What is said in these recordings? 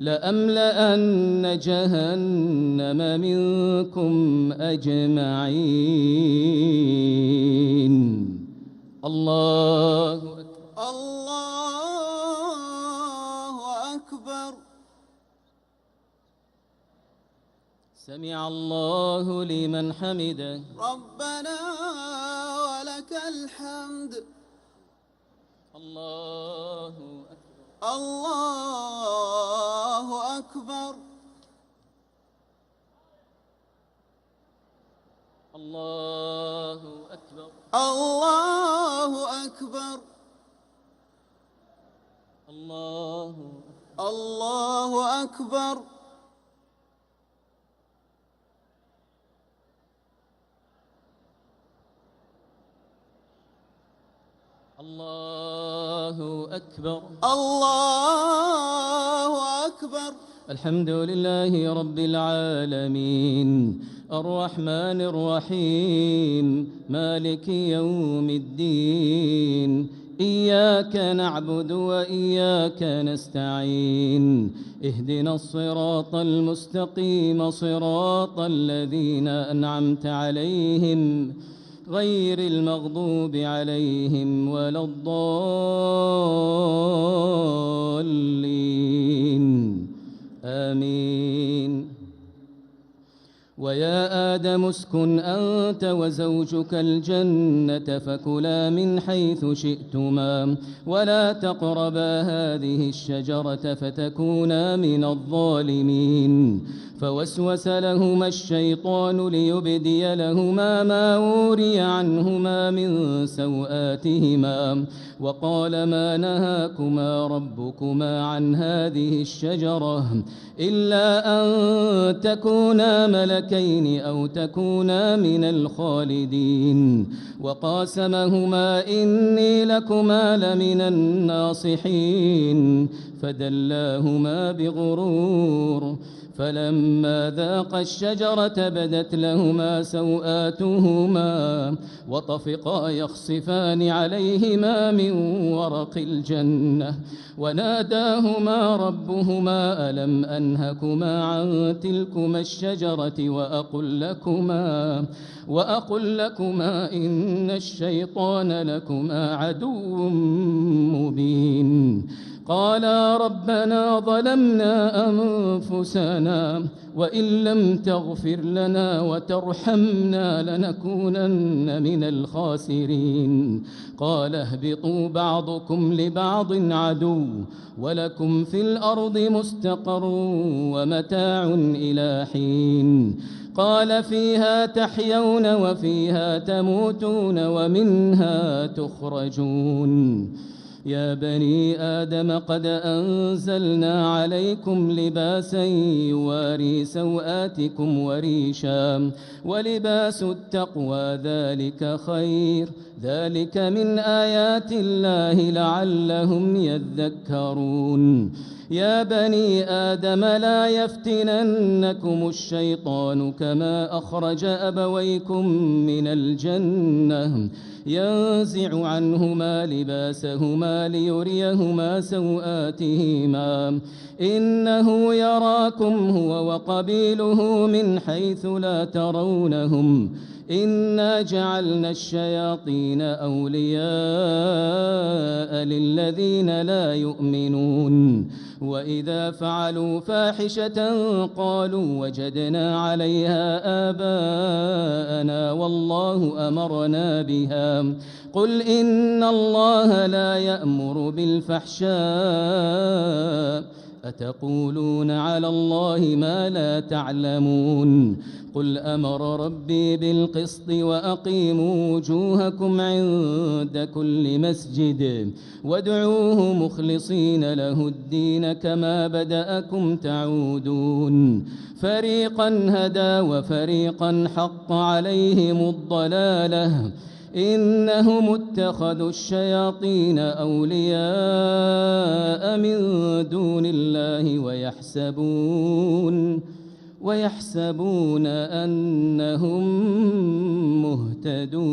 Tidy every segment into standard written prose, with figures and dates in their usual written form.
لأملأن جهنم منكم أجمعين. الله أكبر. الله أكبر. سمع الله لمن حمده. ربنا ولك الحمد. الله أكبر. الله أكبر. الله أكبر. الله أكبر. الله أكبر. الله أكبر. الله أكبر. الحمد لله رب العالمين الرحمن الرحيم مالك يوم الدين. إياك نعبد وإياك نستعين. اهدنا الصراط المستقيم صراط الذين أنعمت عليهم غير المغضوب عليهم ولا الضالين. آمين. ويا آدم اسكن أنت وزوجك الجنة فكلا من حيث شئتما ولا تقربا هذه الشجرة فتكونا من الظالمين. فوسوس لهما الشيطان ليبدي لهما ما وري عنهما من سوآتهما وقال ما نهاكما ربكما عن هذه الشجرة إلا أن تكونا ملكين أو تكونا من الخالدين. وقاسمهما إني لكما لمن الناصحين فدلاهما بغرور. فلما ذاقا الشجرة بدت لهما سوآتهما وطفقا يخصفان عليهما من ورق الجنة وناداهما ربهما ألم أنهكما عن تلكما الشجرة وأقل لكما إن الشيطان لكما عدو مبين. قالا ربنا ظلمنا أنفسنا وإن لم تغفر لنا وترحمنا لنكونن من الخاسرين. قال اهبطوا بعضكم لبعض عدو ولكم في الأرض مستقر ومتاع إلى حين. قال فيها تحيون وفيها تموتون ومنها تخرجون. يا بني آدم قد أنزلنا عليكم لباسا يواري سوآتكم وريشا ولباس التقوى ذلك خير ذلك من آيات الله لعلهم يذكرون. يا بني آدم لا يفتننكم الشيطان كما أخرج أبويكم من الجنة ينزع عنهما لباسهما ليريهما سوآتهما إنه يراكم هو وقبيله من حيث لا ترونهم إنا جعلنا الشياطين أولياء للذين لا يؤمنون. وإذا فعلوا فاحشة قالوا وجدنا عليها آباءنا والله أمرنا بها قل إن الله لا يأمر بالفحشاء أتقولون على الله ما لا تعلمون. قل أمر ربي بالقسط وأقيموا وجوهكم عند كل مسجد وادعوه مخلصين له الدين كما بدأكم تعودون. فريقا هدى وفريقا حق عليهم الضلالة إنهم اتخذوا الشياطين أولياء من دون الله ويحسبون أنهم مهتدون.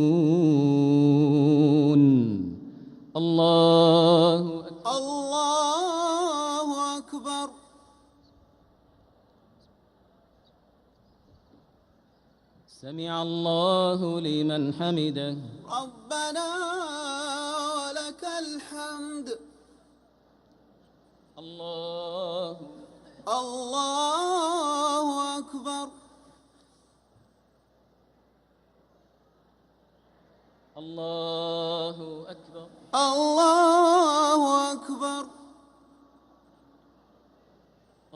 الله أكبر. سمع الله لمن حمده. ربنا ولك الحمد. الله أكبر. الله أكبر.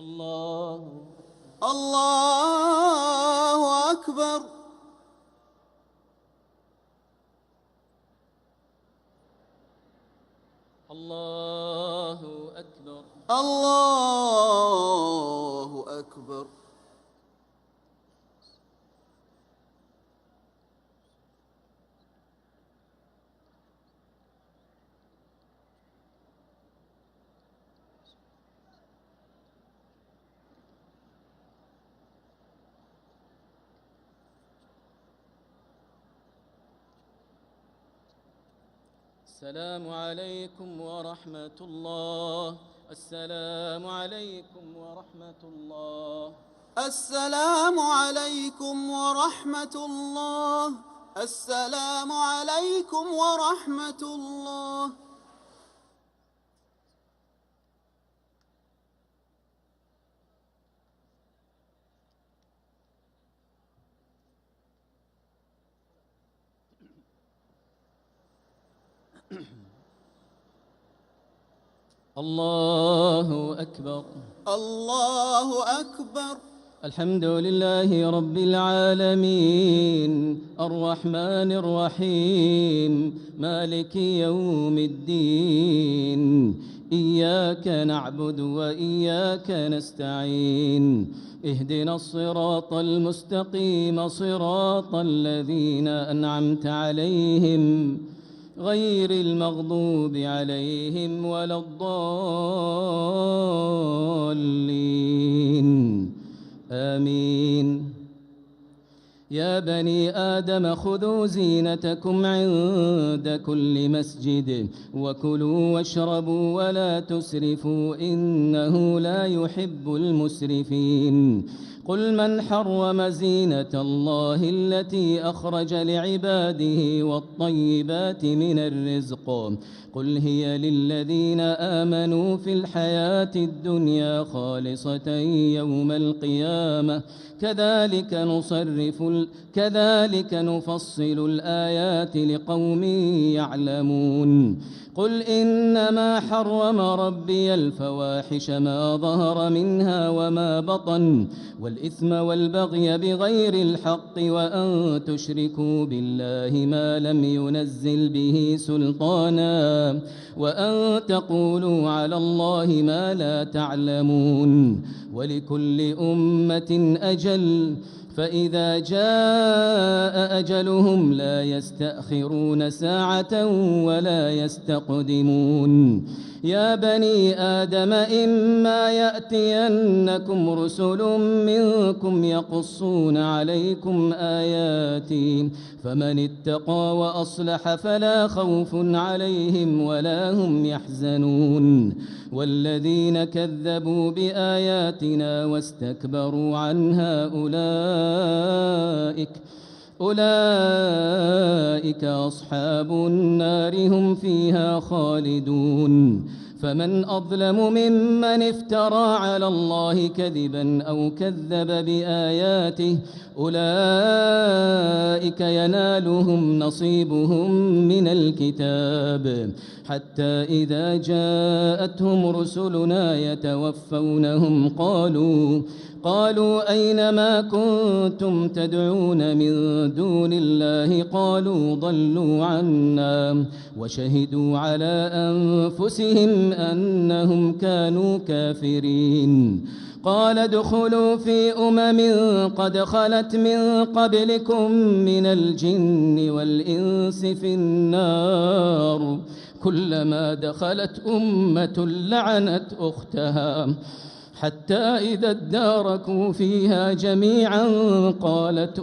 الله أكبر. الله أكبر. الله أكبر. الله أكبر. السلام عليكم ورحمة الله. السلام عليكم ورحمة الله. السلام عليكم ورحمة الله. السلام عليكم ورحمة الله. الله أكبر. الله أكبر. الحمد لله رب العالمين الرحمن الرحيم مالك يوم الدين. إياك نعبد وإياك نستعين. اهدنا الصراط المستقيم صراط الذين أنعمت عليهم غير المغضوب عليهم ولا الضالين. آمين. يا بني آدم خذوا زينتكم عند كل مسجد وكلوا واشربوا ولا تسرفوا إنه لا يحب المسرفين. قل من حرم زينة الله التي أخرج لعباده والطيبات من الرزق قل هي للذين آمنوا في الحياة الدنيا خالصة يوم القيامة كذلك نفصل الآيات لقوم يعلمون. قل إنما حرم ربي الفواحش ما ظهر منها وما بطن والإثم والبغي بغير الحق وأن تشركوا بالله ما لم ينزل به سلطانا وأن تقولوا على الله ما لا تعلمون. ولكل أمة أجل فإذا جاء أجلهم لا يستأخرون ساعة ولا يستقدمون. يا بني آدم إما يأتينكم رسل منكم يقصون عليكم آياتي فمن اتقى وأصلح فلا خوف عليهم ولا هم يحزنون. والذين كذبوا بآياتنا واستكبروا عنها أولئك أصحاب النار هم فيها خالدون. فمن أظلم ممن افترى على الله كذبا أو كذب بآياته أولئك ينالهم نصيبهم من الكتاب حتى إذا جاءتهم رسلنا يتوفونهم قالوا أين ما كنتم تدعون من دون الله قالوا ضلوا عنا وشهدوا على أنفسهم أنهم كانوا كافرين. قال ادخلوا في قد خلت من قبلكم من الجن والإنس في النار كلما دخلت أمة لعنت أختها حتى إذا اداركوا فيها جميعا قالت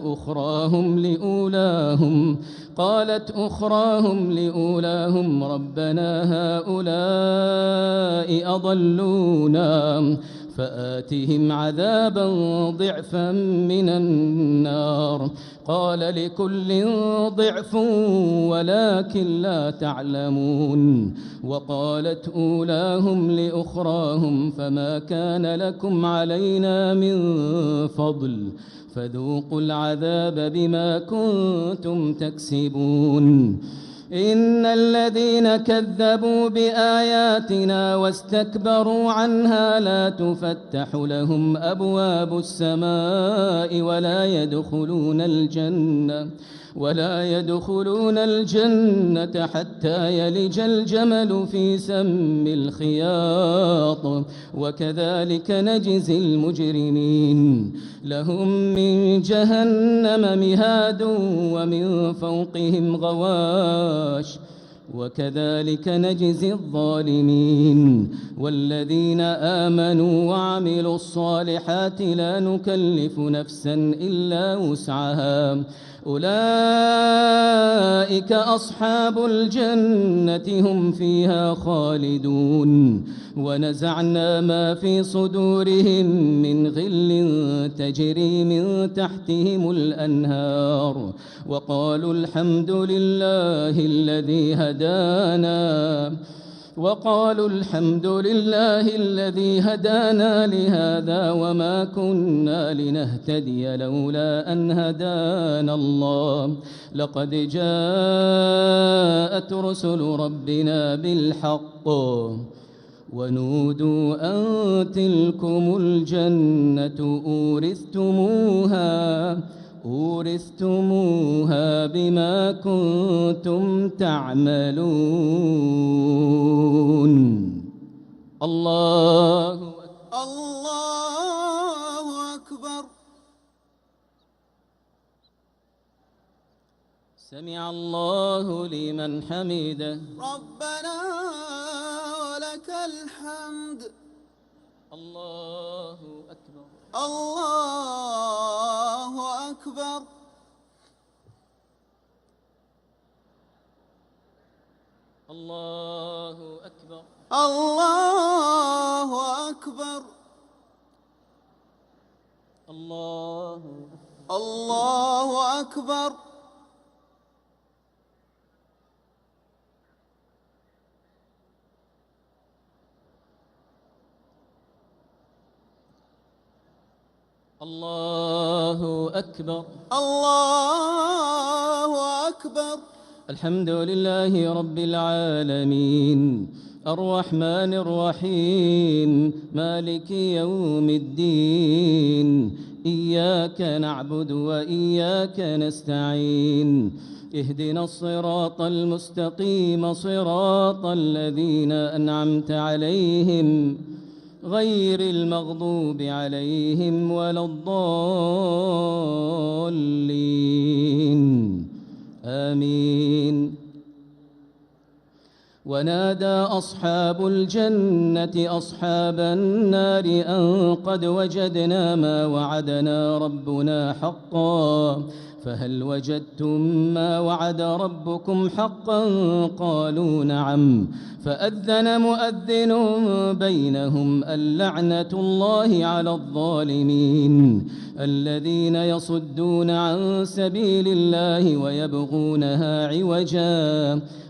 أخراهم لأولاهم ربنا هؤلاء أضلونا فآتهم عذابا ضعفا من النار. قال لكل ضعف ولكن لا تعلمون. وقالت أولاهم لأخراهم فما كان لكم علينا من فضل فذوقوا العذاب بما كنتم تكسبون. إن الذين كذبوا بآياتنا واستكبروا عنها لا تفتح لهم أبواب السماء ولا يدخلون الجنة حتى يلج الجمل في سم الخياط وكذلك نجزي المجرمين. لهم من جهنم مهاد ومن فوقهم غواش وكذلك نجزي الظالمين. والذين آمنوا وعملوا الصالحات لا نكلف نفسا إلا وسعها أولئك أصحاب الجنة هم فيها خالدون. ونزعنا ما في صدورهم من غل تجري من تحتهم الأنهار وقالوا الحمد لله الذي هدانا لهذا وما كنا لنهتدي لولا أن هدانا الله لقد جاءت رسل ربنا بالحق ونودوا أن تلكم الجنة أورثتموها بما كنتم تعملون. الله أكبر. سمع الله لمن حمده. ربنا ولك الحمد. الله أكبر. الله أكبر. الله أكبر. الله أكبر. الله أكبر. الله أكبر. الله أكبر. الحمد لله رب العالمين الرحمن الرحيم مالك يوم الدين إياك نعبد وإياك نستعين اهدنا الصراط المستقيم صراط الذين أنعمت عليهم غير المغضوب عليهم ولا الضالين آمين. ونادى أصحاب الجنة أصحاب النار أن قد وجدنا ما وعدنا ربنا حقا فهل وجدتم ما وعد ربكم حقا قالوا نعم فأذن مؤذن بينهم اللعنة الله على الظالمين الذين يصدون عن سبيل الله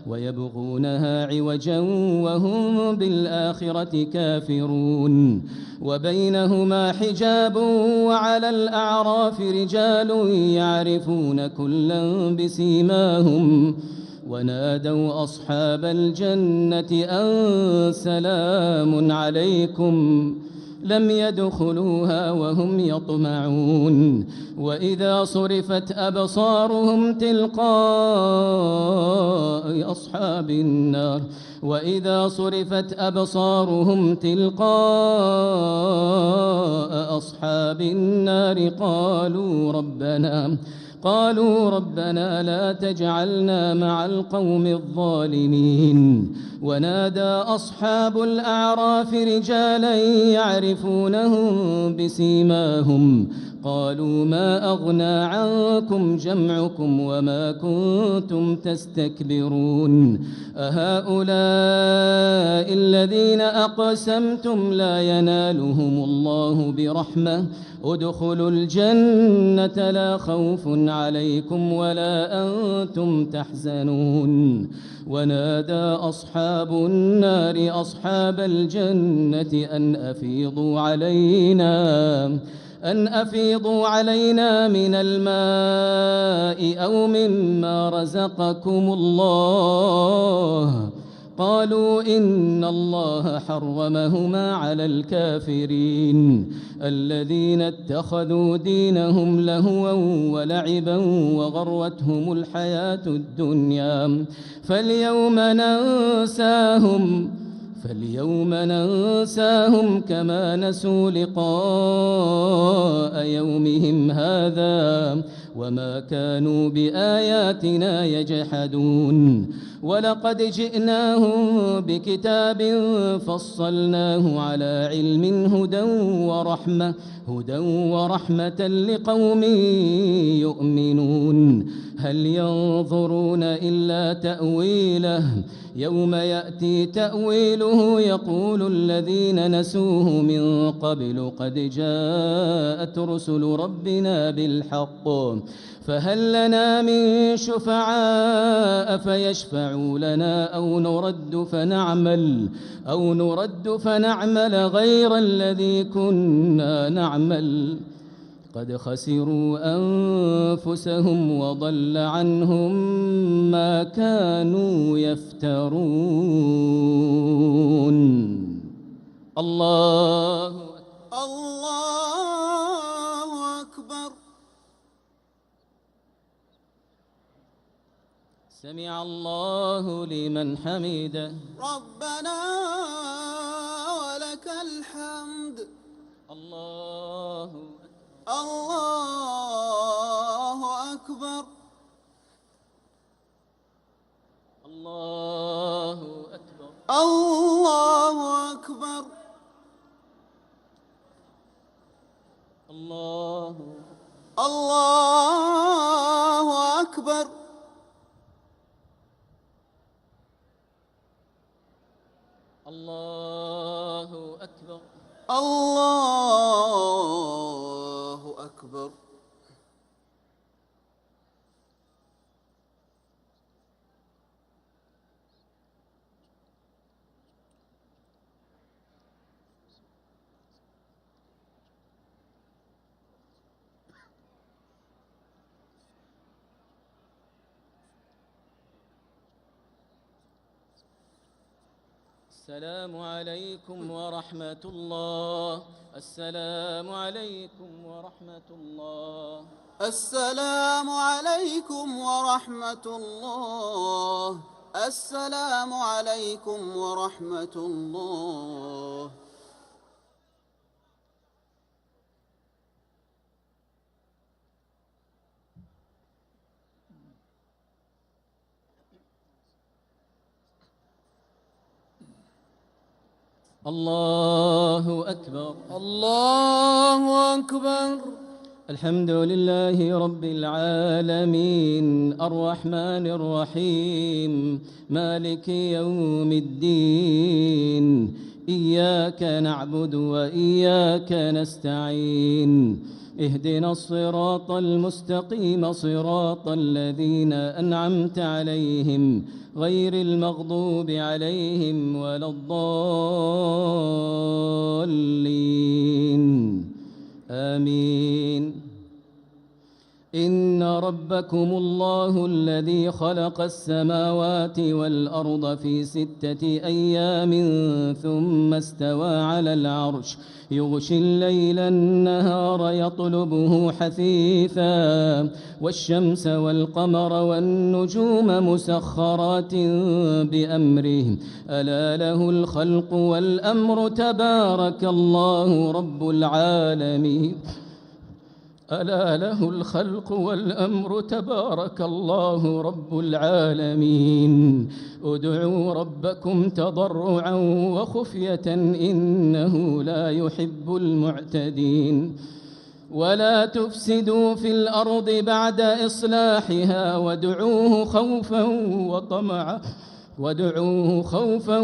ويبغونها عوجا وهم بالآخرة كافرون وبينهما حجاب وعلى الأعراف رجال يعرفون كلا بسيماهم ونادوا أصحاب الجنة أن سلام عليكم لم يدخلوها وهم يطمعون وإذا صرفت أبصارهم تلقاء أصحاب النار قالوا ربنا لا تجعلنا مع القوم الظالمين ونادى أصحاب الأعراف رجالا يعرفونهم بسيماهم قالوا ما أغنى عنكم جمعكم وما كنتم تستكبرون أهؤلاء الذين أقسمتم لا ينالهم الله برحمة ادخلوا الجنة لا خوف عليكم ولا أنتم تحزنون ونادى أصحاب النار أصحاب الجنة أن أفيضوا علينا من الماء أو مما رزقكم الله قالوا إن الله حرمهما على الكافرين الذين اتخذوا دينهم لهوا ولعبا وغرتهم الحياة الدنيا فاليوم ننساهم كما نسوا لقاء يومهم هذا وما كانوا بآياتنا يجحدون ولقد جئناهم بكتاب فصلناه على علم هدى ورحمة لقوم يؤمنون هل ينظرون إلا تأويله يوم يأتي تأويله يقول الذين نسوه من قبل قد جاءت رسل ربنا بالحق فهل لنا من شفعاء فيشفعوا لنا أو نرد فنعمل غير الذي كنا نعمل قد خسروا أنفسهم وضل عنهم ما كانوا يفترون الله أكبر سمع الله لمن حمده ربنا ولك الحمد الله أكبر الله أكبر الله أكبر الله أكبر الله أكبر الله أكبر السلام عليكم ورحمة الله السلام عليكم ورحمة الله السلام عليكم ورحمة الله السلام عليكم ورحمة الله الله أكبر الله أكبر الحمد لله رب العالمين الرحمن الرحيم مالك يوم الدين إياك نعبد وإياك نستعين اهدنا الصراط المستقيم صراط الذين أنعمت عليهم غير المغضوب عليهم ولا الضالين آمين إن ربكم الله الذي خلق السماوات والأرض في 6 أيام ثم استوى على العرش يغشي الليل النهار يطلبه حثيثا والشمس والقمر والنجوم مسخرات بأمره ألا له الخلق والأمر تبارك الله رب العالمين ألا له الخلق والأمر تبارك الله رب العالمين ادعوا ربكم تضرعا وخفية إنه لا يحب المعتدين ولا تفسدوا في الأرض بعد إصلاحها ودعوه خوفا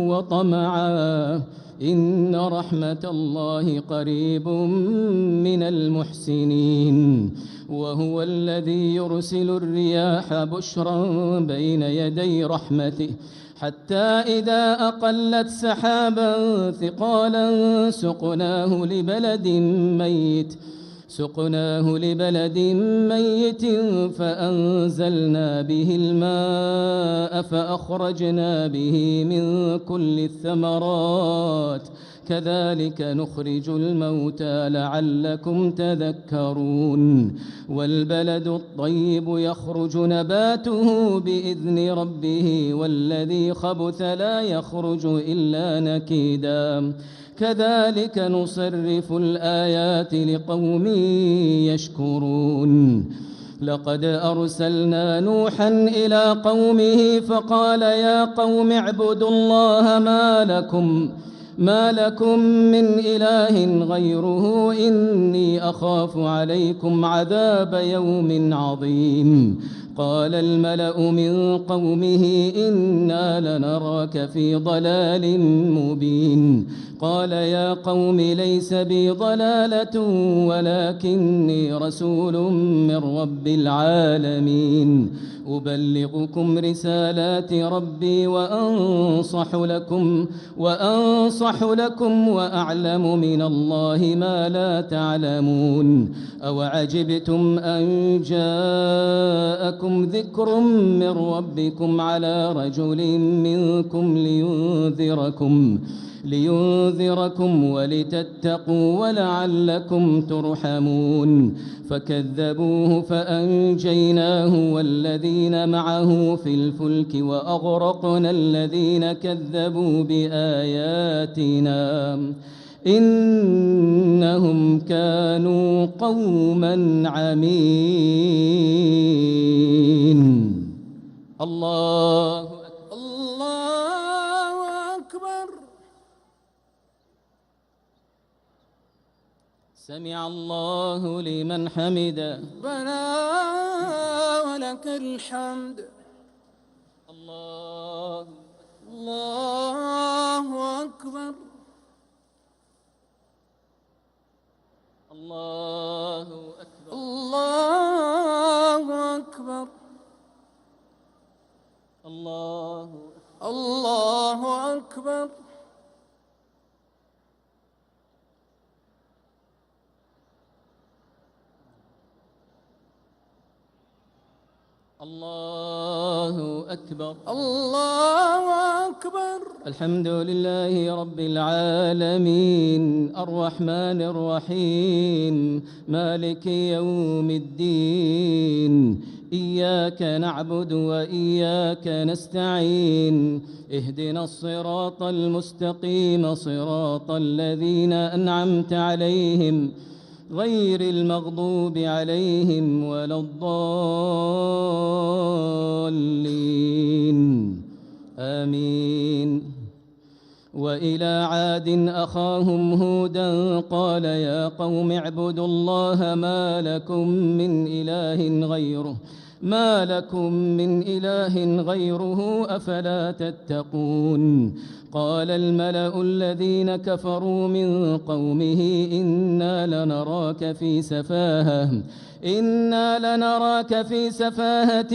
وطمعا إن رحمة الله قريب من المحسنين وهو الذي يرسل الرياح بشرا بين يدي رحمته حتى إذا أقلت سحابا ثقالا سقناه لبلد ميت فأنزلنا به الماء فأخرجنا به من كل الثمرات كذلك نخرج الموتى لعلكم تذكرون والبلد الطيب يخرج نباته بإذن ربه والذي خبث لا يخرج إلا نكيدا كذلك نصرف الآيات لقوم يشكرون لقد أرسلنا نوحا إلى قومه فقال يا قوم اعبدوا الله ما لكم من إله غيره إني أخاف عليكم عذاب يوم عظيم قال الملأ من قومه إنا لنراك في ضلال مبين قال يا قوم ليس بي ضلالة ولكني رسول من رب العالمين أبلغكم رسالات ربي وأنصح لكم وأعلم من الله ما لا تعلمون أوعجبتم أن جاءكم ذكر من ربكم على رجل منكم لينذركم ولتتقوا ولعلكم ترحمون فكذبوه فأنجيناه والذين معه في الفلك وأغرقنا الذين كذبوا بآياتنا إنهم كانوا قوما عمين الله أكبر سمع الله لمن حمده ربنا ولك الحمد الله أكبر الله أكبر الله أكبر الله أكبر الله أكبر الله أكبر الحمد لله رب العالمين الرحمن الرحيم مالك يوم الدين إياك نعبد وإياك نستعين اهدنا الصراط المستقيم صراط الذين أنعمت عليهم غير المغضوب عليهم ولا الضالين آمين وإلى عاد أخاهم هودا قال يا قوم اعبدوا الله ما لكم من إله غيره أفلا تتقون قال الملأ الذين كفروا من قومه إنا لنراك في سفاهة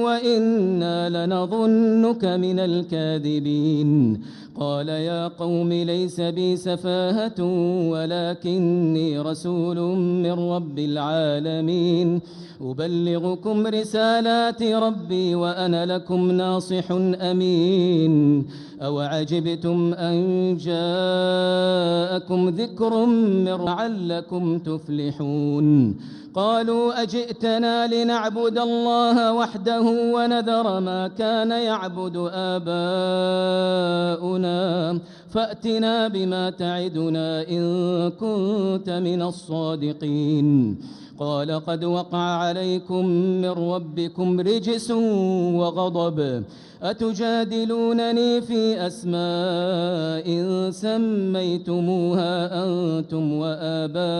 وإنا لنظنك من الكاذبين قال يا قوم ليس بي سفاهة ولكني رسول من رب العالمين أبلغكم رسالات ربي وأنا لكم ناصح أمين أوعجبتم أن جاءكم ذكر من لعلكم تفلحون قالوا أجئتنا لنعبد الله وحده ونذر ما كان يعبد آباؤنا فأتنا بما تعدنا إن كنت من الصادقين قال قد وقع عليكم من ربكم رجس وغضب أتجادلونني في أسماء سميتموها أنتم وآباؤكم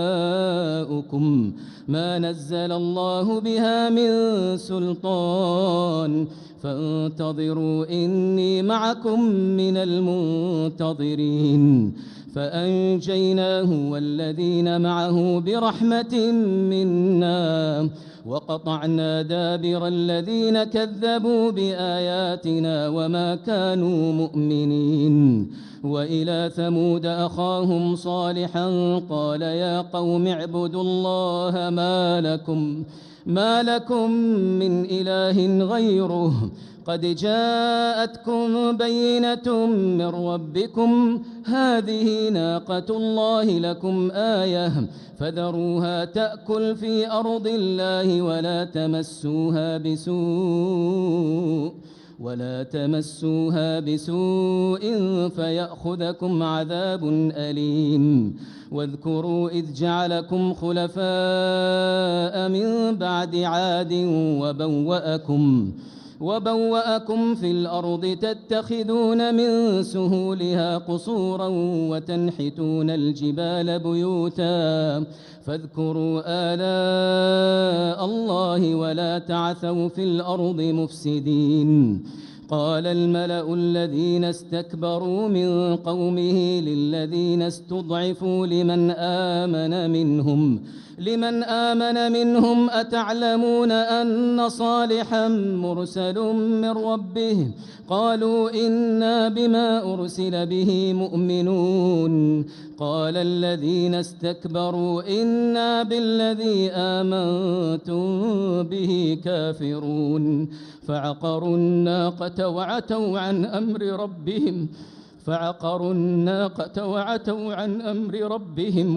ما نزل الله بها من سلطان فانتظروا إني معكم من المنتظرين فأنجيناه والذين معه برحمة منا وقطعنا دابر الذين كذبوا بآياتنا وما كانوا مؤمنين وإلى ثمود أخاهم صالحا قال يا قوم اعبدوا الله ما لكم من إله غيره قد جاءتكم بينة من ربكم هذه ناقة الله لكم آية فذروها تأكل في أرض الله ولا تمسوها بسوء فيأخذكم عذاب أليم واذكروا إذ جعلكم خلفاء من بعد عاد وبوأكم في الأرض تتخذون من سهولها قصورا وتنحتون الجبال بيوتا فاذكروا آلاء الله ولا تعثوا في الأرض مفسدين قال الملأ الذين استكبروا من قومه للذين استضعفوا لمن آمن منهم أتعلمون أن صالحا مرسل من ربه قالوا إنا بما أرسل به مؤمنون قال الذين استكبروا إنا بالذي آمنتم به كافرون فعقروا الناقة وعتوا عن أمر ربهم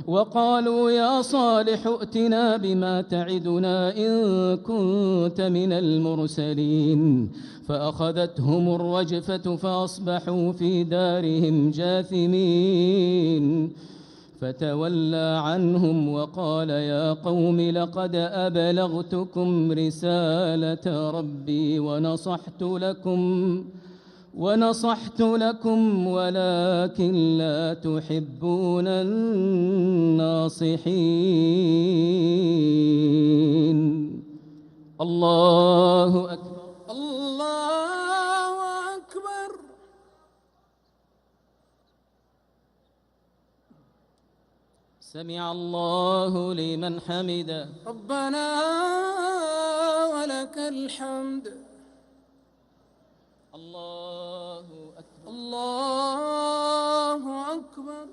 وقالوا يا صالح ائتنا بما تعدنا إن كنت من المرسلين فأخذتهم الرجفة فأصبحوا في دارهم جاثمين فتولى عنهم وقال يا قوم لقد أبلغتكم رسالة ربي ونصحت لكم ولكن لا تحبون الناصحين. الله أكبر. الله أكبر. سمع الله لمن حمده. ربنا ولك الحمد. الله أكبر. الله أكبر.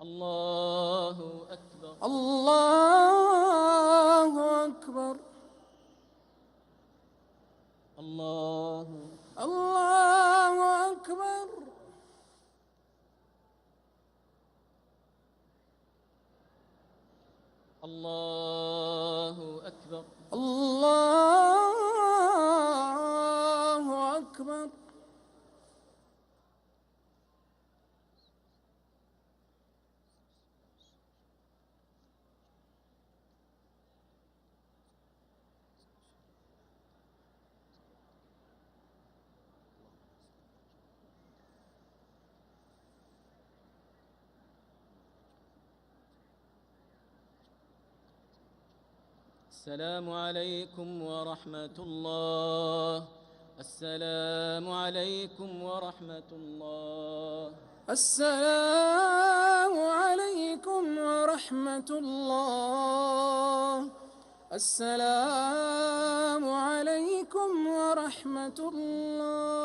الله أكبر. الله أكبر. الله أكبر. الله أكبر. الله أكبر. السلام عليكم ورحمة الله. السلام عليكم ورحمة الله. السلام عليكم ورحمة الله. السلام عليكم ورحمة الله.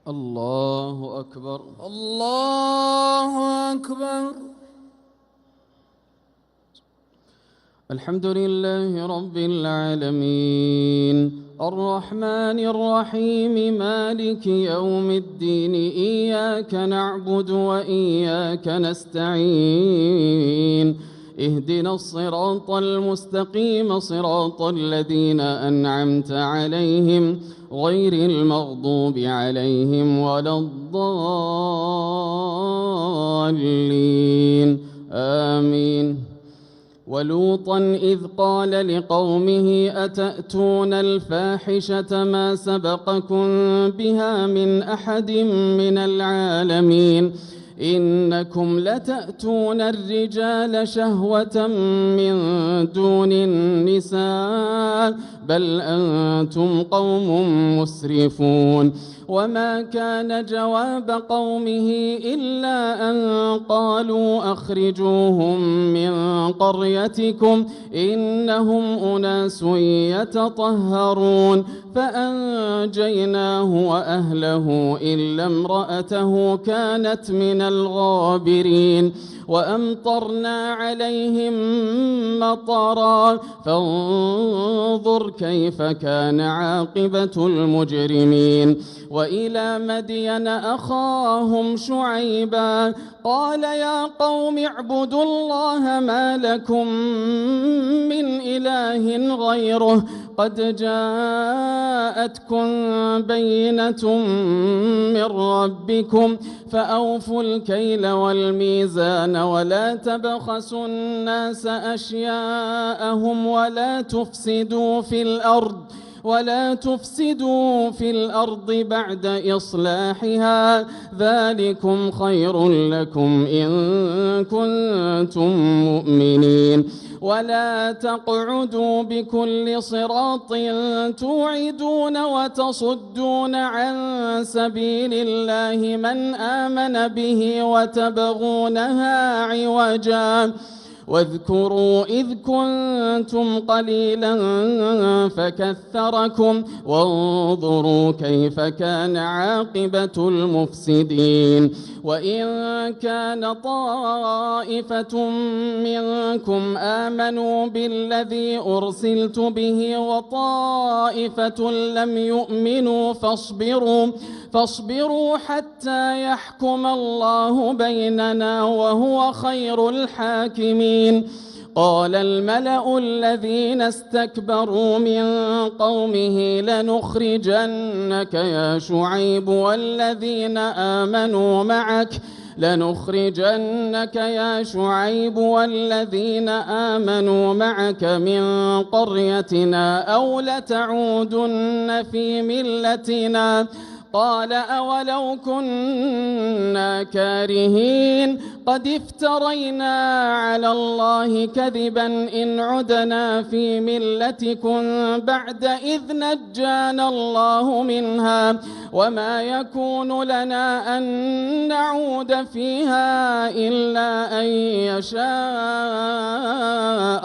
الله أكبر. الله أكبر. الحمد لله رب العالمين الرحمن الرحيم مالك يوم الدين إياك نعبد وإياك نستعين اهدنا الصراط المستقيم صراط الذين أنعمت عليهم غير المغضوب عليهم ولا الضالين آمين. ولوطا إذ قال لقومه أتأتون الفاحشة ما سبقكم بها من أحد من العالمين إنكم لتأتون الرجال شهوة من دون النساء بل أنتم قوم مسرفون. وما كان جواب قومه إلا أن قالوا أخرجوهم من قريتكم إنهم أناس يتطهرون فأنجيناه وأهله إلا امرأته كانت من الغابرين وأمطرنا عليهم مطرا فانظر كيف كان عاقبة المجرمين. وإلى مدين أخاهم شعيبا قال يا قوم اعبدوا الله ما لكم من إله غيره قد جاءتكم بينة من ربكم فأوفوا الكيل والميزان ولا تبخسوا الناس أشياءهم ولا تفسدوا في الأرض بعد إصلاحها ذلكم خير لكم إن كنتم مؤمنين. ولا تقعدوا بكل صراط توعدون وتصدون عن سبيل الله من آمن به وتبغونها عوجا واذكروا إذ كنتم قليلا فكثركم وانظروا كيف كان عاقبة المفسدين. وإن كان طائفة منكم آمنوا بالذي أرسلت به وطائفة لم يؤمنوا فاصبروا حتى يحكم الله بيننا وهو خير الحاكمين. قال الملأ الذين استكبروا من قومه لنخرجنك يا شعيب والذين آمنوا معك من قريتنا أو لتعودن في ملتنا قال أولو كنا كارهين قد افترينا على الله كذبا إن عدنا في ملتكم بعد إذ نجانا الله منها وما يكون لنا أن نعود فيها إلا أن يشاء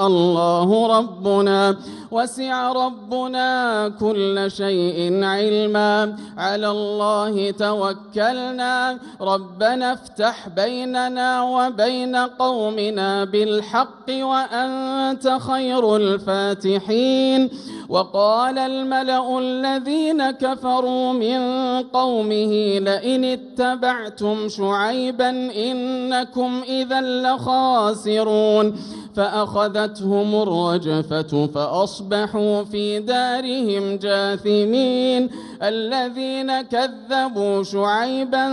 الله ربنا وسع ربنا كل شيء علما على الله توكلنا ربنا افتح بيننا وبين قومنا بالحق وأنت خير الفاتحين. وقال الملأ الذين كفروا من قومه لئن اتبعتم شعيبا إنكم إذا لخاسرون فأخذتهم الرجفة فأصبحوا في دارهم جاثمين. الذين كذبوا شعيبا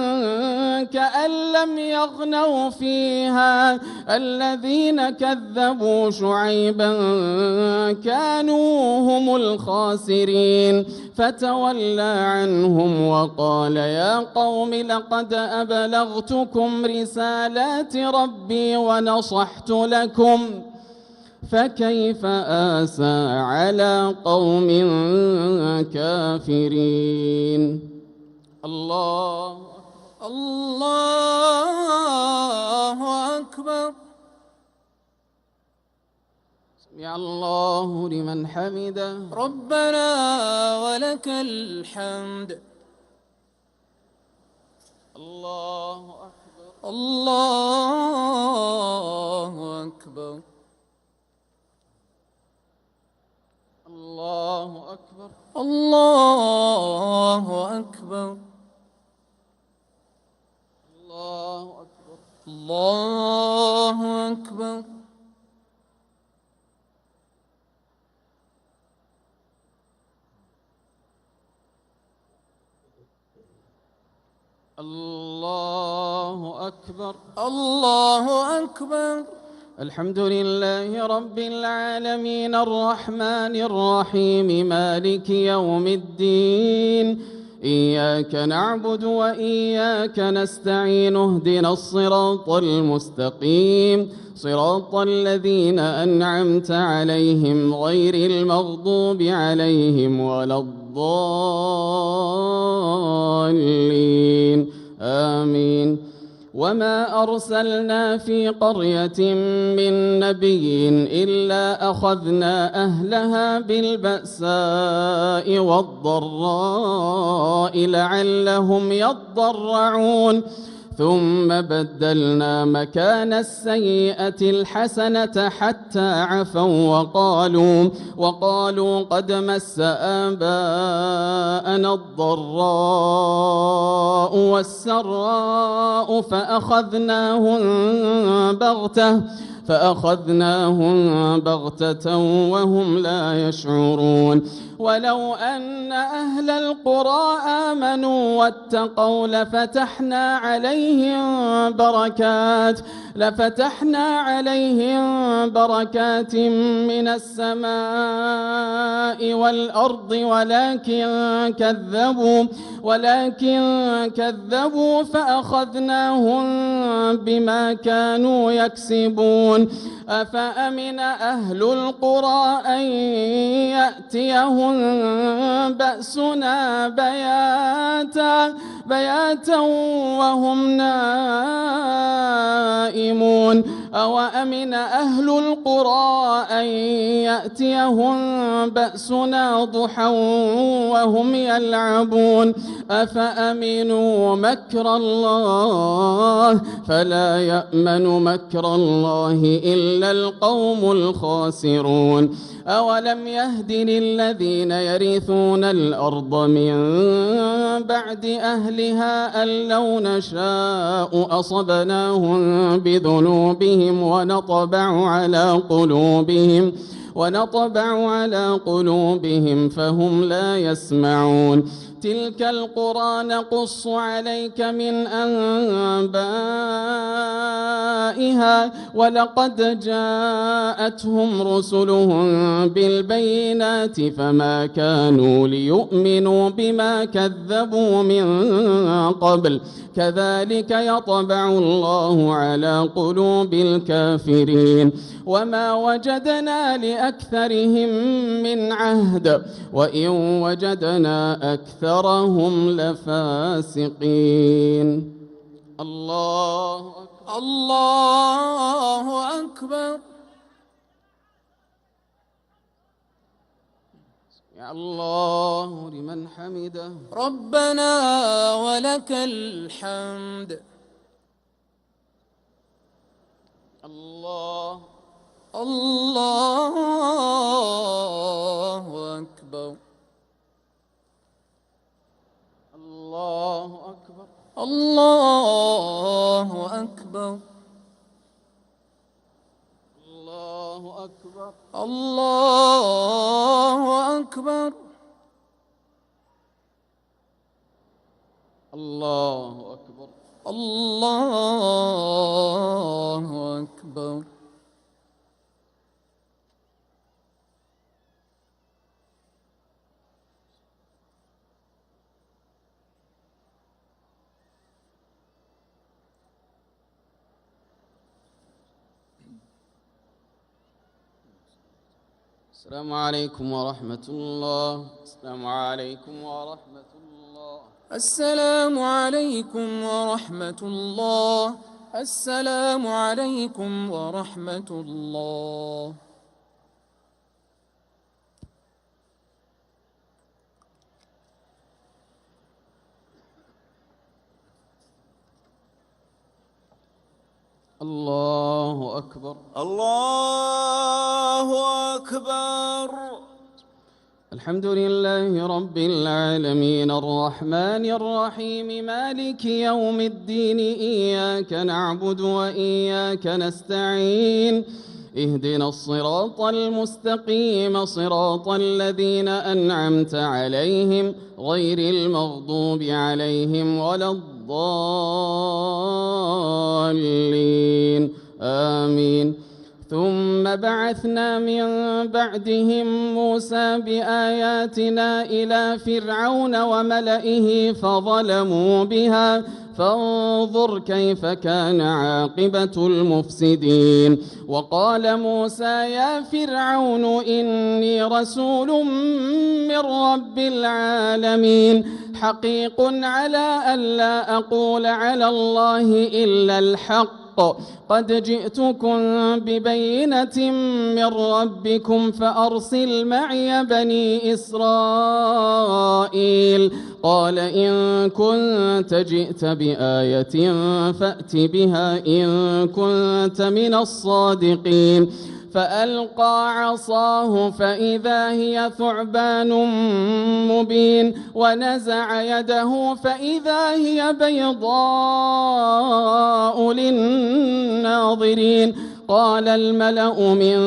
كأن لم يغنوا فيها الذين كذبوا شعيبا كانوا هم الخاسرين فتولى عنهم وقال يا قوم لقد أبلغتكم رسالات ربي ونصحت لكم فكيف آسى على قوم كافرين. الله أكبر. سمع الله لمن حمده ربنا ولك الحمد. الله أكبر. الله أكبر. الله أكبر. الله أكبر. الله أكبر. الله أكبر. الله أكبر. الله أكبر. الحمد لله رب العالمين الرحمن الرحيم مالك يوم الدين إياك نعبد وإياك نستعين اهدنا الصراط المستقيم صراط الذين أنعمت عليهم غير المغضوب عليهم ولا الضالين آمين. وما أرسلنا في قرية من نبي إلا أخذنا أهلها بالبأساء والضراء لعلهم يضرعون ثم بدلنا مكان السيئة الحسنة حتى عفوا وقالوا قد مس آباءنا الضراء والسراء فأخذناهم بغتة وهم لا يشعرون. ولو أن أهل القرى آمنوا واتقوا لفتحنا عليهم بركات من السماء والأرض ولكن كذبوا فأخذناهم بما كانوا يكسبون. أفأمن أهل القرى أن يأتيهم بأسنا بياتا وهم نائمون أوأمن أهل القرى أن يأتيهم بأسنا ضحى وهم يلعبون أفأمنوا مكر الله فلا يأمن مكر الله إلا القوم الخاسرون. أولم يهد للذين يرثون الأرض من بعد أهلها أن لو نشاء أصبناهم بذنوبهم ونطبع على قلوبهم فهم لا يسمعون. تلك القرى نقص عليك من أنبائها ولقد جاءتهم رسلهم بالبينات فما كانوا ليؤمنوا بما كذبوا من قبل كذلك يطبع الله على قلوب الكافرين. وما وجدنا لأكثرهم من عهد وإن وجدنا أكثرهم لفاسقين. الله أكبر. الله أكبر. يا الله لمن حمده. ربنا ولك الحمد. الله. الله أكبر. الله أكبر. الله أكبر. الله أكبر. الله أكبر. الله أكبر. الله أكبر. السلام عليكم ورحمة الله. السلام عليكم ورحمة الله. السلام عليكم ورحمة الله. السلام عليكم ورحمة الله. الله أكبر. الله أكبر. الحمد لله رب العالمين الرحمن الرحيم مالك يوم الدين إياك نعبد وإياك نستعين اهدنا الصراط المستقيم صراط الذين أنعمت عليهم غير المغضوب عليهم ولا الضالين آمين. ثم بعثنا من بعدهم موسى بآياتنا إلى فرعون وملئه فظلموا بها فانظر كيف كان عاقبة المفسدين. وقال موسى يا فرعون إني رسول من رب العالمين حقيق على ألا أقول على الله إلا الحق قد جئتكم ببينة من ربكم فأرسل معي بني إسرائيل. قال إن كنت جئت بآية فأت بها إن كنت من الصادقين. فألقى عصاه فإذا هي ثعبان مبين ونزع يده فإذا هي بيضاء للناظرين. قال الملأ من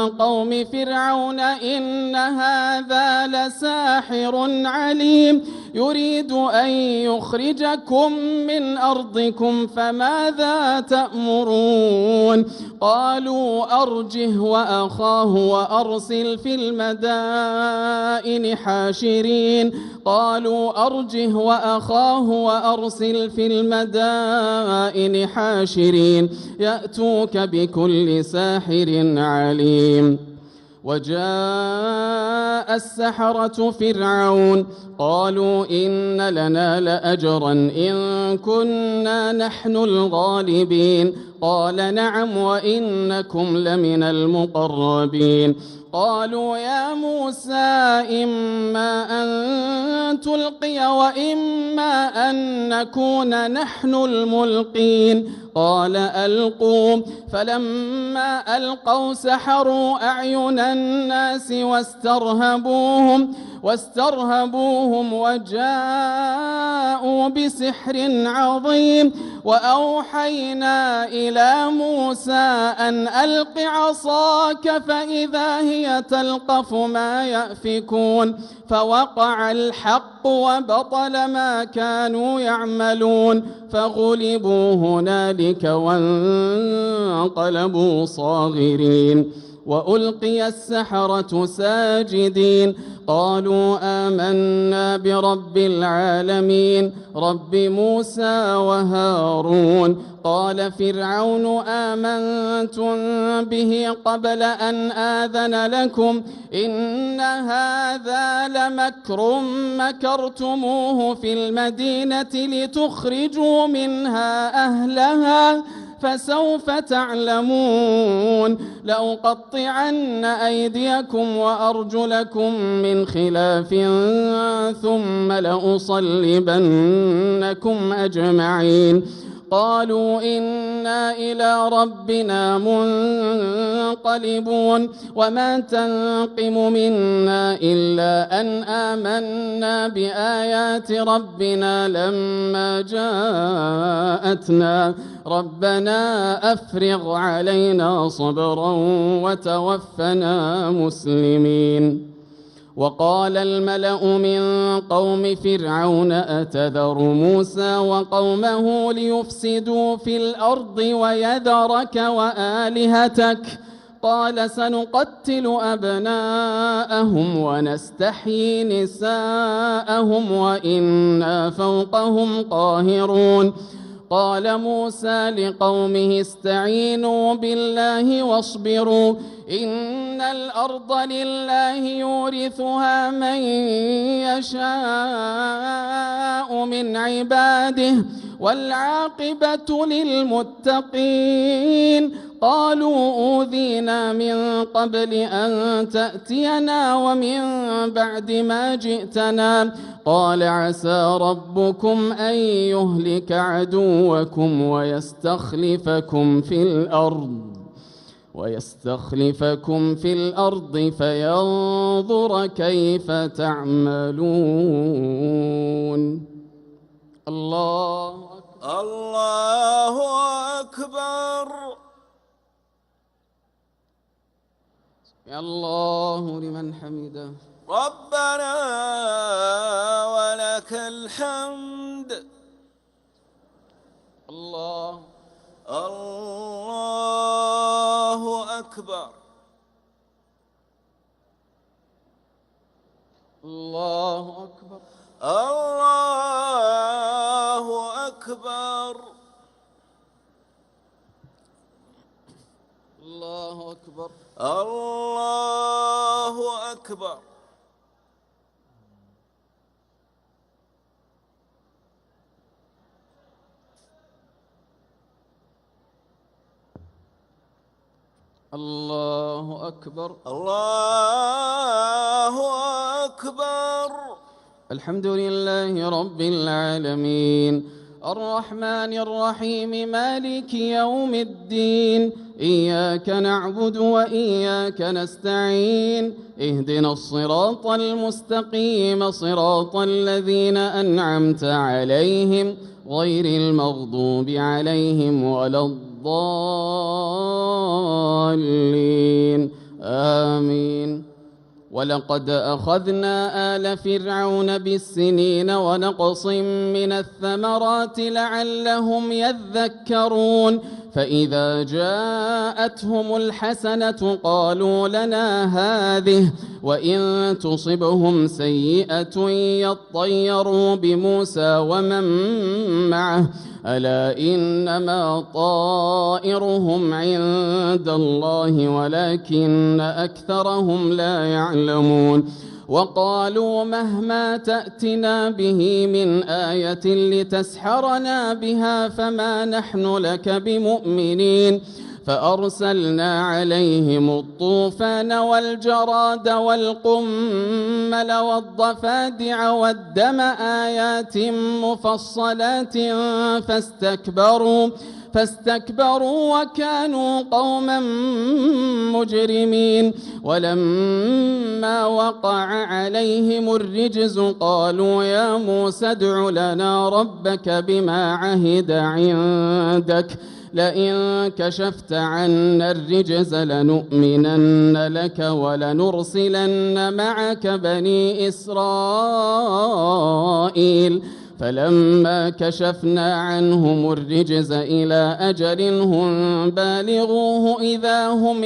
قوم فرعون إن هذا لساحر عليم يريد أن يخرجكم من أرضكم فماذا تأمرون. قالوا أرجه وأخاه وأرسل في المدائن حاشرين. قالوا أرجه وأخاه وأرسل في المدائن حاشرين يأتوك بكل ساحر عليم. وجاء السحرة فرعون قالوا إن لنا لأجرا إن كنا نحن الغالبين. قال نعم وإنكم لمن المقربين. قالوا يا موسى إما أن تلقي وإما أن نكون نحن الملقين. قال ألقوا. فلما ألقوا سحروا أعين الناس واسترهبوهم وجاءوا بسحر عظيم. وأوحينا إلى موسى أن ألق عصاك فإذا هي تلقف ما يأفكون. فوقع الحق وبطل ما كانوا يعملون فغلبوا هنالك وانقلبوا صاغرين. وألقي السحرة ساجدين قالوا آمنا برب العالمين رب موسى وهارون. قال فرعون آمنتم به قبل أن آذن لكم إن هذا لمكر مكرتموه في المدينة لتخرجوا منها أهلها فسوف تعلمون. لأقطعن أيديكم وأرجلكم من خلاف ثم لأصلبنكم أجمعين. قالوا إنا إلى ربنا منقلبون. وما تنقم منا إلا أن آمنا بآيات ربنا لما جاءتنا ربنا أفرغ علينا صبرا وتوفنا مسلمين. وقال الملأ من قوم فرعون أتذر موسى وقومه ليفسدوا في الأرض ويذرك وآلهتك قال سنقتل أبناءهم ونستحيي نساءهم وإنا فوقهم قاهرون. قال موسى لقومه استعينوا بالله واصبروا إن الأرض لله يورثها من يشاء من عباده والعاقبة للمتقين. قالوا أوذينا من قبل أن تأتينا ومن بعد ما جئتنا قال عسى ربكم أن يهلك عدوكم ويستخلفكم في الأرض فينظر كيف تعملون. الله أكبر. الله أكبر. يا الله لمن حمده. ربنا ولك الحمد. الله أكبر. الله أكبر. الله أكبر. الله أكبر. الله أكبر. الله أكبر. الله أكبر. الحمد لله رب العالمين الرحمن الرحيم مالك يوم الدين إياك نعبد وإياك نستعين اهدنا الصراط المستقيم صراط الذين أنعمت عليهم غير المغضوب عليهم ولا الضالين آمين. ولقد أخذنا آل فرعون بالسنين ونقص من الثمرات لعلهم يذكرون فإذا جاءتهم الحسنة قالوا لنا هذه وإن تصبهم سيئة يطيروا بموسى ومن معه ألا إنما طائرهم عند الله ولكن أكثرهم لا يعلمون. وقالوا مهما تأتنا به من آية لتسحرنا بها فما نحن لك بمؤمنين فأرسلنا عليهم الطوفان والجراد والقمل والضفادع والدم آيات مفصلات فاستكبروا وكانوا قوما مجرمين. ولما وقع عليهم الرجز قالوا يا موسى ادع لنا ربك بما عهد عندك لئن كشفت عنا الرجز لنؤمنن لك ولنرسلن معك بني إسرائيل فلما كشفنا عنهم الرجز إلى أجل هم بالغوه إذا هم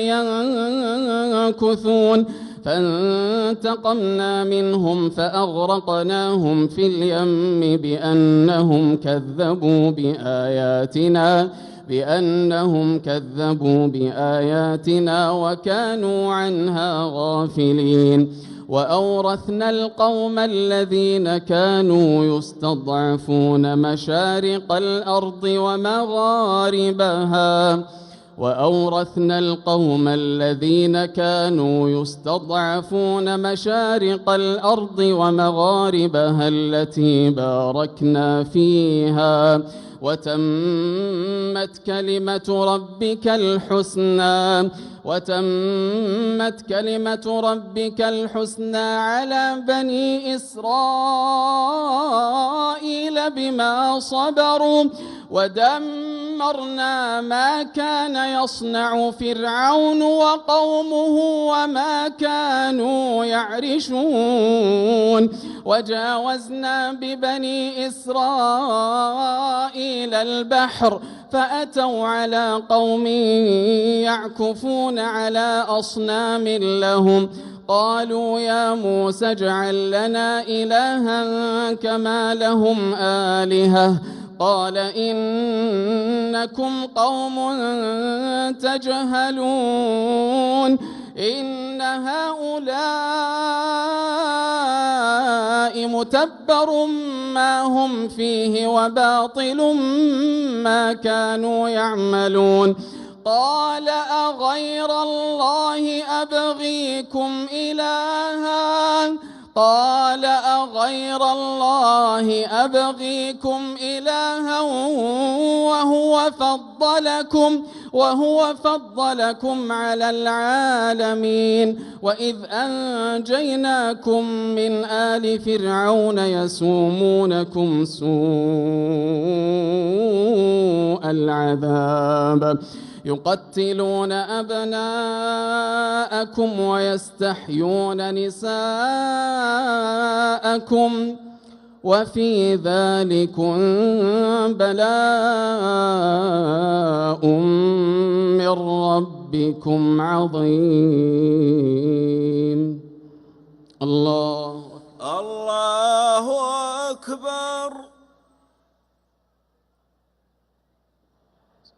ينكثون فانتقمنا منهم فأغرقناهم في اليم بأنهم كذبوا بآياتنا وكانوا عنها غافلين. وأورثنا القوم الذين كانوا يستضعفون مشارق الأرض ومغاربها التي باركنا فيها وتمت كلمة ربك الحسنى على بني إسرائيل بما صبروا ودمرنا ما كان يصنع فرعون وقومه وما كانوا يعرشون. وجاوزنا ببني إسرائيل البحر فأتوا على قوم يعكفون على أصنام لهم قالوا يا موسى اجعل لنا إلها كما لهم آلهة قال إنكم قوم تجهلون إن هؤلاء متبر ما هم فيه وباطل ما كانوا يعملون قال أغير الله أبغيكم إلها وهو فضلكم على العالمين وإذ أنجيناكم من آل فرعون يسومونكم سوء العذاب يقتلون أبناءكم ويستحيون نساءكم وفي ذلكم بلاء من ربكم عظيم. الله أكبر.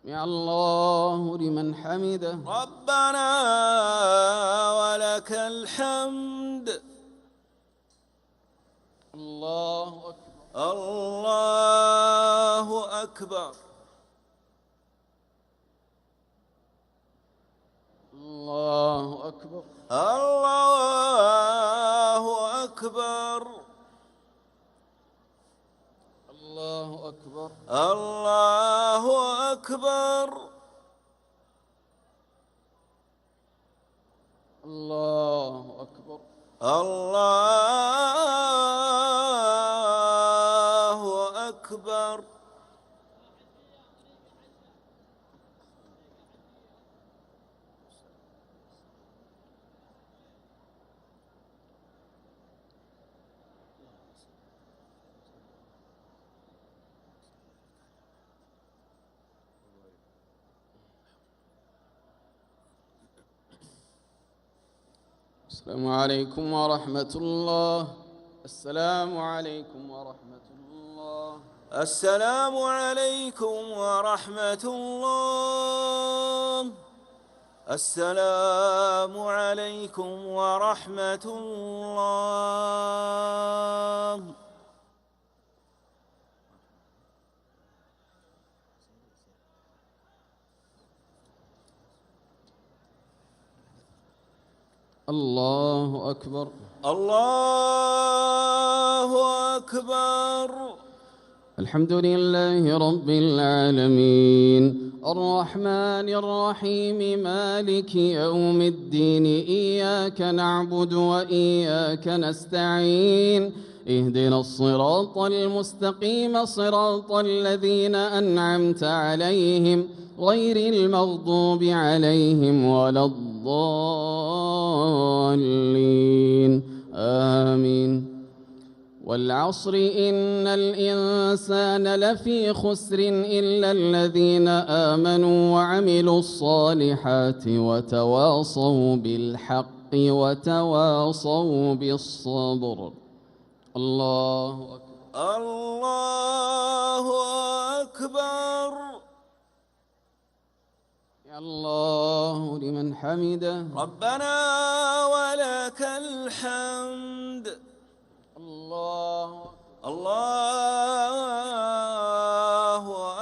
سمع الله لمن حمده. ربنا ولك الحمد. الله أكبر. الله أكبر. الله أكبر. الله أكبر. الله أكبر. الله أكبر. الله أكبر. الله أكبر. السلام عليكم ورحمة الله. السلام عليكم ورحمة الله. السلام عليكم ورحمة الله. السلام عليكم ورحمة الله. الله أكبر. الله أكبر. الحمد لله رب العالمين الرحمن الرحيم مالك يوم الدين إياك نعبد وإياك نستعين اهدنا الصراط المستقيم صراط الذين أنعمت عليهم غير المغضوب عليهم ولا الضالين آمين. والعصر إن الإنسان لفي خسر إلا الذين آمنوا وعملوا الصالحات وتواصوا بالحق وتواصوا بالصبر. الله أكبر. الله أكبر. يا الله لمن حمده. ربنا ولك الحمد. الله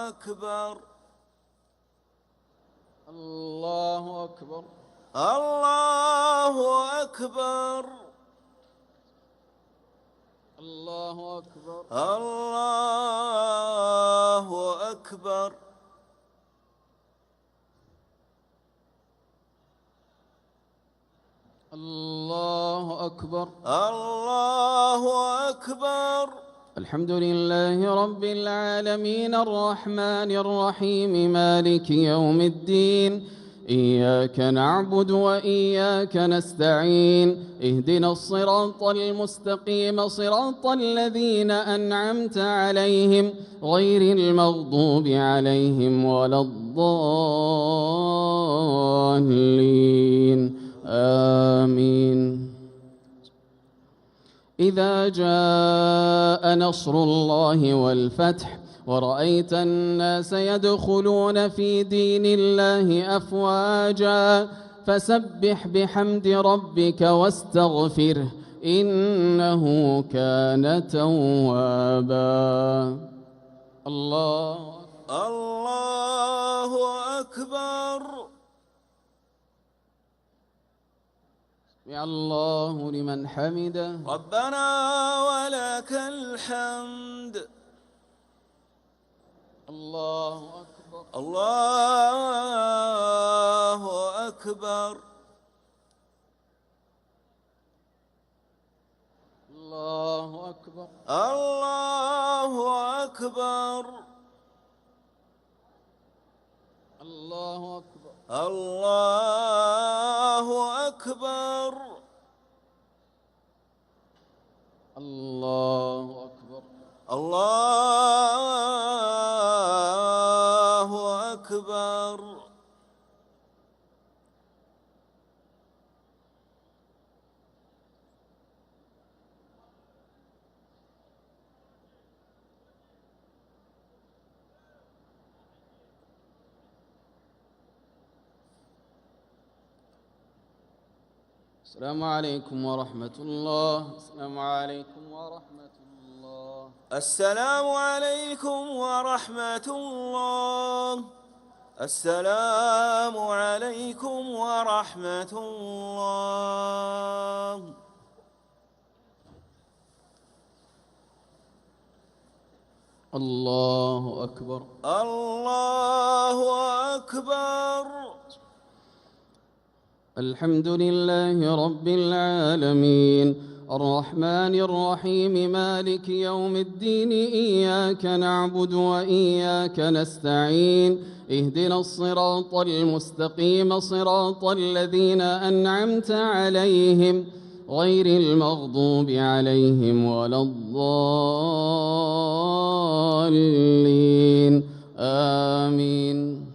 أكبر. الله أكبر. الله أكبر. الله أكبر. الله أكبر. الله أكبر. الله أكبر. الحمد لله رب العالمين الرحمن الرحيم مالك يوم الدين إياك نعبد وإياك نستعين اهدنا الصراط المستقيم صراط الذين أنعمت عليهم غير المغضوب عليهم ولا الضالين آمين. إذا جاء نصر الله والفتح ورأيت الناس يدخلون في دين الله أفواجا فسبح بحمد ربك واستغفره إنه كان توابا. الله أكبر. سمع الله لمن حمده. ربنا ولك الحمد. الله أكبر. الله أكبر. الله أكبر. الله أكبر. الله أكبر. الله أكبر. الله أكبر. الله أكبر. السلام عليكم ورحمة الله. السلام عليكم ورحمة الله. السلام عليكم ورحمة الله. السلام عليكم ورحمة الله. الله أكبر. الله أكبر. الحمد لله رب العالمين الرحمن الرحيم مالك يوم الدين إياك نعبد وإياك نستعين اهدنا الصراط المستقيم صراط الذين أنعمت عليهم غير المغضوب عليهم ولا الضالين آمين.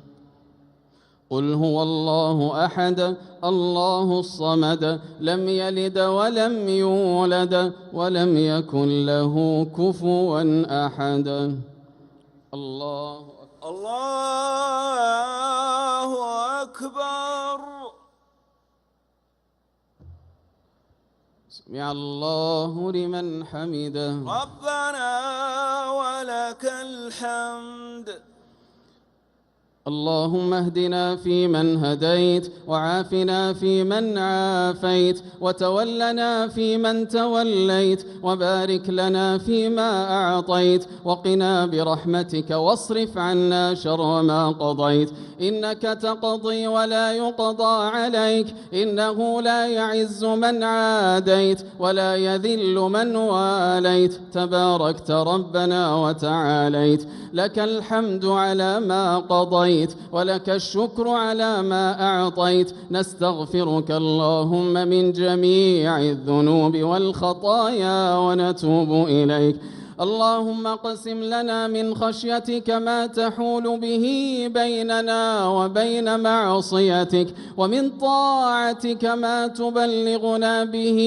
قل هو الله أحد الله الصمد لم يلد ولم يولد ولم يكن له كفوا أحد. الله أكبر. الله أكبر. سمع الله لمن حمده. ربنا ولك الحمد. اللهم اهدنا فيمن هديت وعافنا فيمن عافيت وتولنا فيمن توليت وبارك لنا فيما أعطيت وقنا برحمتك واصرف عنا شر ما قضيت إنك تقضي ولا يقضى عليك إنه لا يعز من عاديت ولا يذل من واليت تباركت ربنا وتعاليت. لك الحمد على ما قضيت ولك الشكر على ما أعطيت. نستغفرك اللهم من جميع الذنوب والخطايا ونتوب إليك. اللهم اقسم لنا من خشيتك ما تحول به بيننا وبين معصيتك ومن طاعتك ما تبلغنا به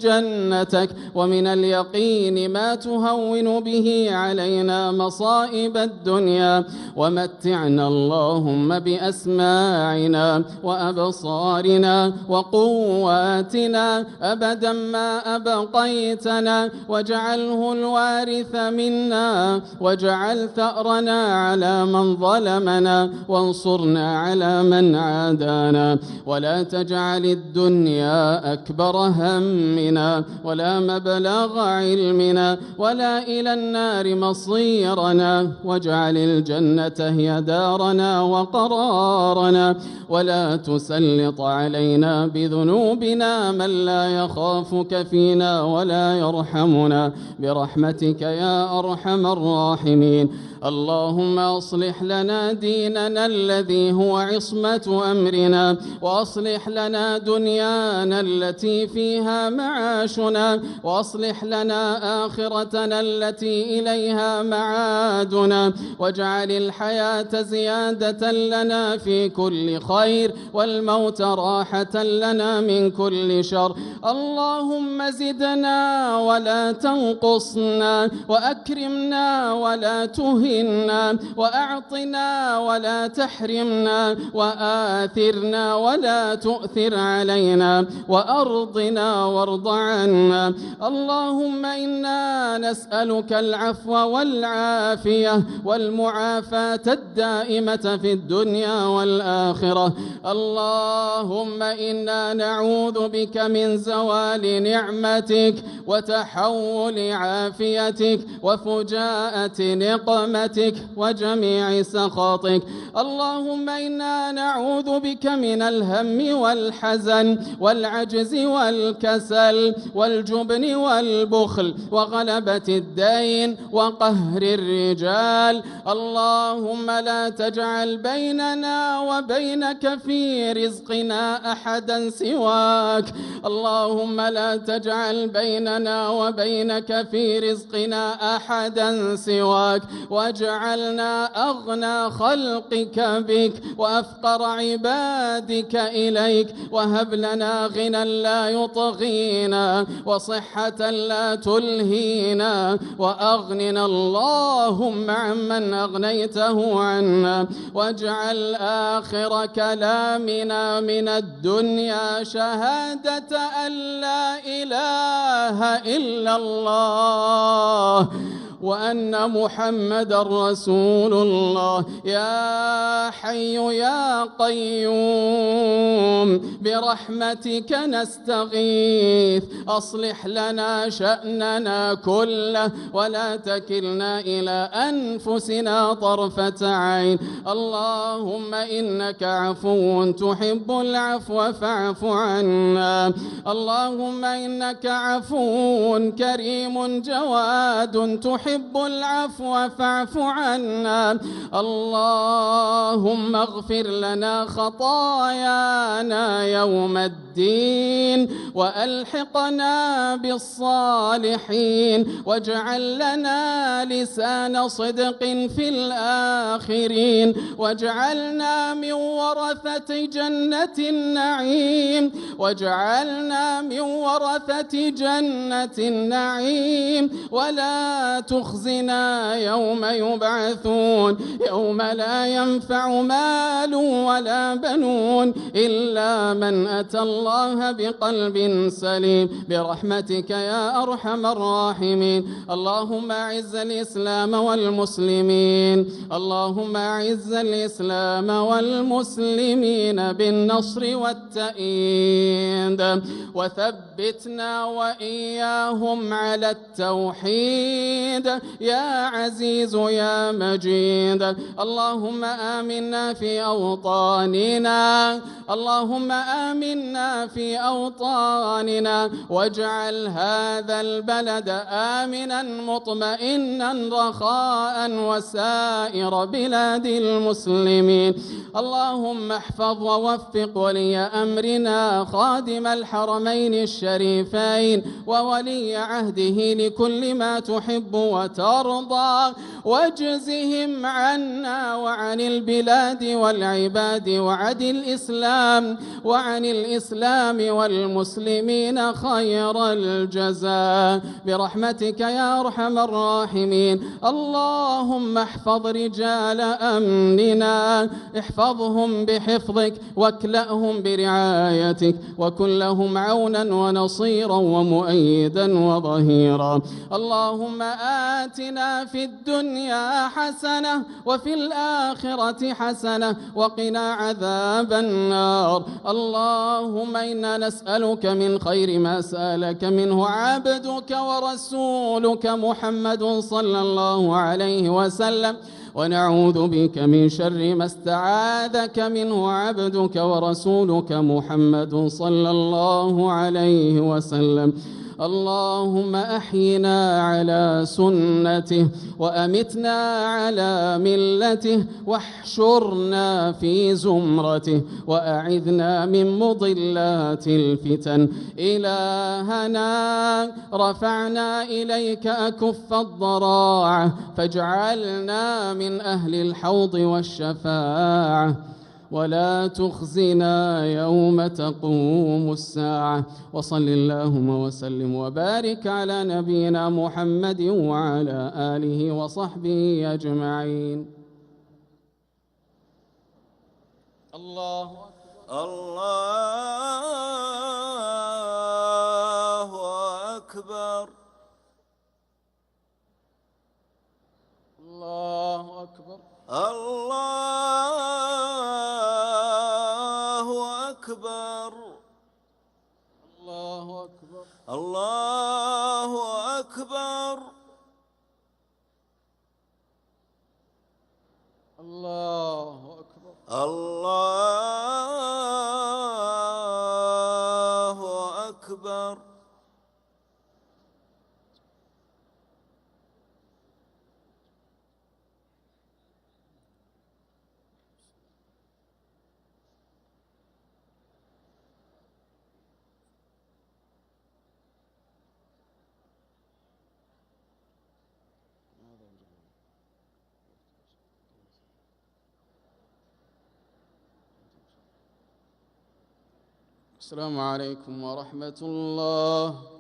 جنتك ومن اليقين ما تهون به علينا مصائب الدنيا ومتعنا اللهم بأسماعنا وأبصارنا وقواتنا أبدا ما أبقيتنا واجعله الوارث منا واجعل ثأرنا على من ظلمنا وانصرنا على من عادانا ولا تجعل الدنيا أكبر همنا ولا مبلغ علمنا ولا إلى النار مصيرنا واجعل الجنة هي دارنا وقرارنا ولا تسلط علينا بذنوبنا من لا يخافك فينا ولا يرحمنا برحمتك يا أرحم الراحمين. اللهم أصلح لنا ديننا الذي هو عصمة أمرنا وأصلح لنا دنيانا التي فيها معاشنا وأصلح لنا آخرتنا التي إليها معادنا واجعل الحياة زيادة لنا في كل خير والموت راحة لنا من كل شر. اللهم زدنا ولا تنقصنا وأكرمنا ولا تهنا، وأعطنا ولا تحرمنا، وآثرنا ولا تؤثر علينا، وأرضنا وارض عنا. اللهم إنا نسألك العفو والعافية والمعافاة الدائمة في الدنيا والآخرة. اللهم إنا نعوذ بك من زوال نعمتك وتحول عافيتك وفجاءة نقمتك وجميع سخطك. اللهم إنا نعوذ بك من الهم والحزن والعجز والكسل والجبن والبخل وغلبة الدين وقهر الرجال. اللهم لا تجعل بيننا وبينك في رزقنا أحدا سواك. اللهم لا تجعل بيننا وبينك في رزقنا أحدا سواك، واجعلنا أغنى خلقك بك وأفقر عبادك إليك، وهب لنا غنى لا يطغينا وصحة لا تلهينا، وأغننا اللهم عمن أغنيته عنا، واجعل آخر كلامنا من الدنيا شهادة أن لا إله إلا الله وأن محمد رسول الله. يا حي يا قيوم برحمتك نستغيث، أصلح لنا شأننا كله ولا تكلنا إلى أنفسنا طرفة عين. اللهم إنك عفو تحب العفو فاعف عنا. اللهم إنك عفو كريم جواد تحب العفو فاعف عنا. اللهم اغفر لنا خطايانا يوم الدين وألحقنا بالصالحين، واجعل لنا لسان صدق في الآخرين، واجعلنا من ورثة جنة النعيم، واجعلنا من ورثة جنة النعيم، ولا تخزنا يوم يبعثون، يوم لا ينفع مال ولا بنون إلا من أتى الله بقلب سليم برحمتك يا أرحم الراحمين. اللهم أعز الإسلام والمسلمين، اللهم أعز الإسلام والمسلمين بالنصر والتأييد، وثبتنا وإياهم على التوحيد يا عزيز يا مجيد. اللهم آمنا في أوطاننا، اللهم آمنا في أوطاننا، واجعل هذا البلد آمنا مطمئنا رخاء وسائر بلاد المسلمين. اللهم احفظ ووفق ولي أمرنا خادم الحرمين الشريفين وولي عهده لكل ما تحب وترضى، واجزهم عنا وعن البلاد والعباد وعن الإسلام والمسلمين خير الجزاء برحمتك يا أرحم الراحمين. اللهم احفظ رجال أمننا، احفظهم بحفظك واكلأهم برعايتك، وكن لهم عونا ونصيرا ومؤيدا وظهيرا. اللهم آتنا في الدنيا حسنة وفي الآخرة حسنة وقنا عذاب النار. اللهم إنا نسألك من خير ما سألك منه عبدك ورسولك محمد صلى الله عليه وسلم، ونعوذ بك من شر ما استعاذك منه عبدك ورسولك محمد صلى الله عليه وسلم. اللهم أحينا على سنته وأمتنا على ملته، واحشرنا في زمرته، وأعذنا من مضلات الفتن. إلهنا رفعنا إليك أكف الضراعة، فاجعلنا من أهل الحوض والشفاعة، ولا تخزنا يوم تقوم الساعة. وصل اللهم وسلم وبارك على نبينا محمد وعلى آله وصحبه أجمعين. الله أكبر. الله أكبر. الله أكبر. الله أكبر. الله أكبر. الله أكبر. الله أكبر. الله أكبر. السلام عليكم ورحمة الله.